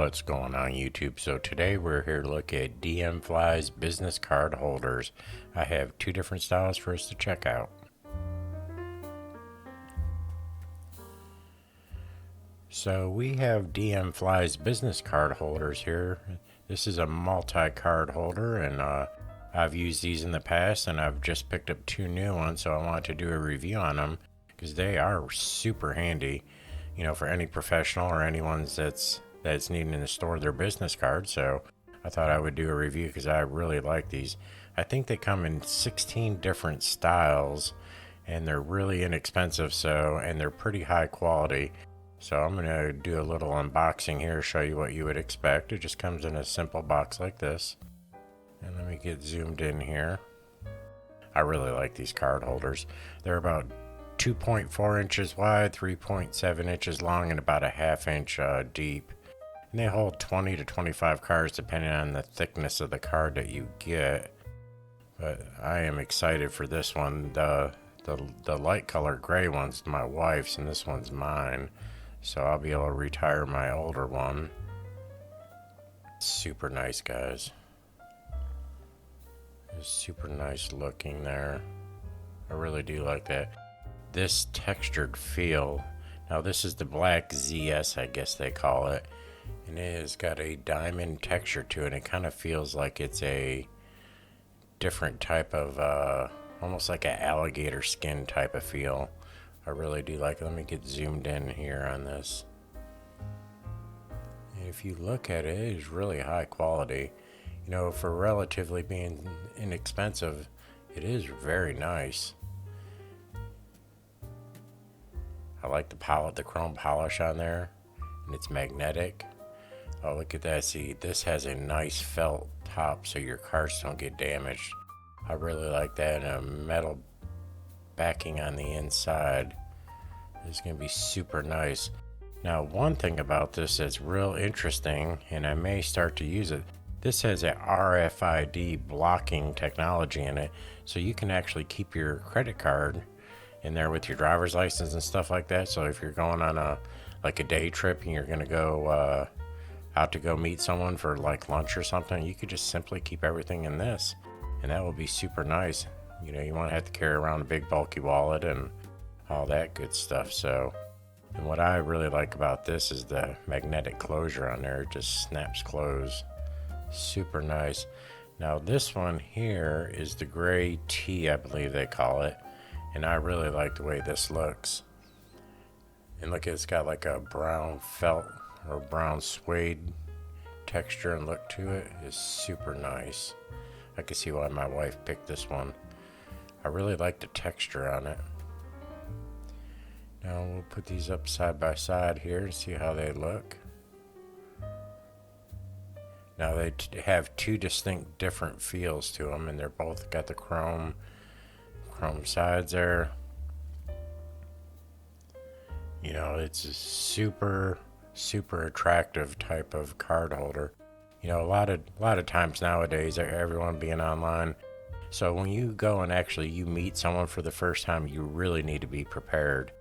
What's going on YouTube? So today we're here to look at DMFLY's business card holders. I have two different styles for us to check out. So we have DMFLY's business card holders here. This is a multi-card holder, and I've used these in the past, and I've just picked up two new ones, so I want to do a review on them because they are super handy, you know, for any professional or anyone that's needing to store their business cards. So I thought I would do a review because I really like these. I think they come in 16 different styles, and they're really inexpensive, and they're pretty high quality. So I'm going to do a little unboxing here, show you what you would expect. It just comes in a simple box like this. And let me get zoomed in here. I really like these card holders. They're about 2.4 inches wide, 3.7 inches long, and about a ½ inch deep. And they hold 20 to 25 cards depending on the thickness of the card that you get. But I am excited for this one. The light color gray one's my wife's and this one's mine. So I'll be able to retire my older one. Super nice, guys. It's super nice looking there. I really do like that. This textured feel. Now this is the black ZS, I guess they call it. And it has got a diamond texture to it. It kind of feels like it's a different type of, almost like an alligator skin type of feel. I really do like it. Let me get zoomed in here on this. And if you look at it, it is really high quality. You know, for relatively being inexpensive, it is very nice. I like the chrome polish on there, and it's magnetic. Oh, look at that. See, this has a nice felt top so your cards don't get damaged. I really like that. And a metal backing on the inside. It's going to be super nice. Now, one thing about this that's real interesting, and I may start to use it, this has a RFID blocking technology in it, so you can actually keep your credit card in there with your driver's license and stuff like that. So if you're going on a day trip and you're going to go out to go meet someone for like lunch or something, you could just simply keep everything in this, and that will be super nice. You know, you won't have to carry around a big bulky wallet and all that good stuff. So, and what I really like about this is the magnetic closure on there. It just snaps closed. Super nice. Now this one here is the gray tea, I believe they call it, and I really like the way this looks. And look, it's got like a brown felt or brown suede texture and look to it. Is super nice. I can see why my wife picked this one. I really like the texture on it. Now we'll put these up side by side here and see how they look. Now they have two distinct different feels to them, and they're both got the chrome sides there. You know, it's a super attractive type of card holder. You know, a lot of times nowadays, everyone being online, so when you go and actually you meet someone for the first time, you really need to be prepared.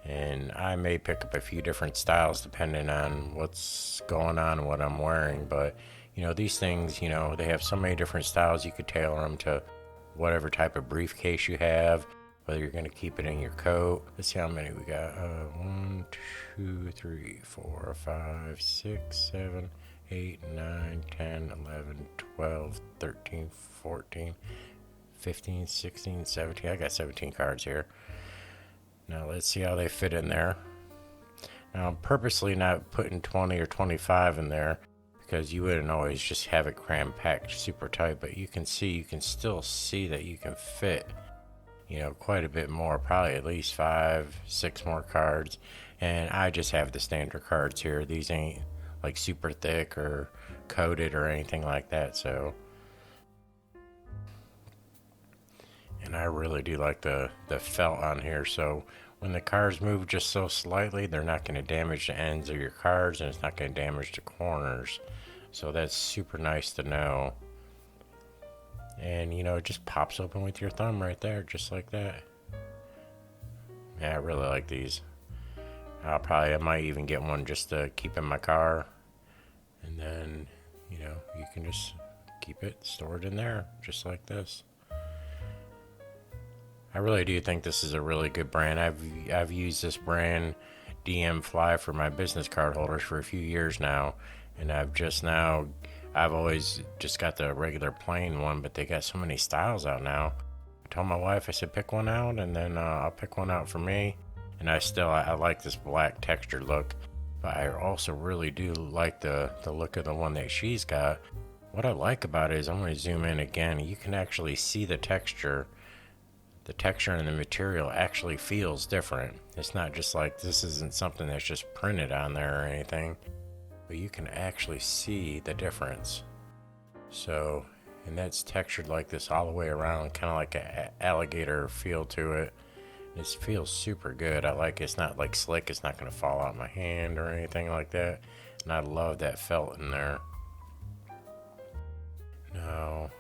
And I may pick up a few different styles depending on what's going on and what I'm wearing. But, you know, these things, you know, they have so many different styles. You could tailor them to whatever type of briefcase you have, whether you're going to keep it in your coat. Let's see how many we got. 1, 2, 3, 4, 5, 6, 7, 8, 9, 10, 11, 12, 13, 14, 15, 16, 17. I got 17 cards here. Now let's see how they fit in there. Now I'm purposely not putting 20 or 25 in there because you wouldn't always just have it cram packed super tight, but you can still see that you can fit, you know, quite a bit more, probably at least 5, 6 more cards. And I just have the standard cards here. These ain't like super thick or coated or anything like that. So, and I really do like the felt on here. So when the cards move just so slightly, they're not going to damage the ends of your cards, and it's not going to damage the corners. So that's super nice to know. And you know, it just pops open with your thumb right there, just like that. Yeah, I really like these. I might even get one just to keep in my car And then, you can just keep it stored in there, just like this. I really do think this is a really good brand. I've used this brand, DMFLY, for my business card holders for a few years now, and I've always just got the regular plain one, but they got so many styles out now. I told my wife, I said, pick one out, and then I'll pick one out for me. And I like this black textured look, but I also really do like the look of the one that she's got. What I like about it is, I'm going to zoom in again. You can actually see the texture. The texture and the material actually feels different. It's not just like, this isn't something that's just printed on there or anything, but you can actually see the difference. So, and that's textured like this all the way around, kind of like an alligator feel to it. This feels super good. I like it's not like slick, it's not going to fall out my hand or anything like that. And I love that felt in there. Now,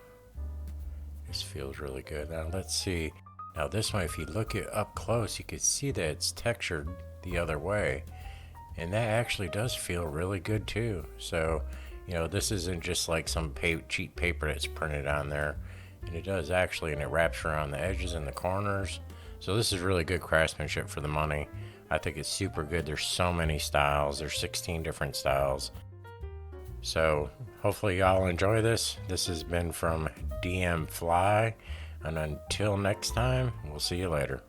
this feels really good. Now let's see. Now this one, if you look it up close, you can see that it's textured the other way. And that actually does feel really good too. So, this isn't just like some cheap paper that's printed on there. And it does actually, and it wraps around the edges and the corners. So this is really good craftsmanship for the money. I think it's super good. There's so many styles. There's 16 different styles. So hopefully y'all enjoy this. This has been from DMFLY. And until next time, we'll see you later.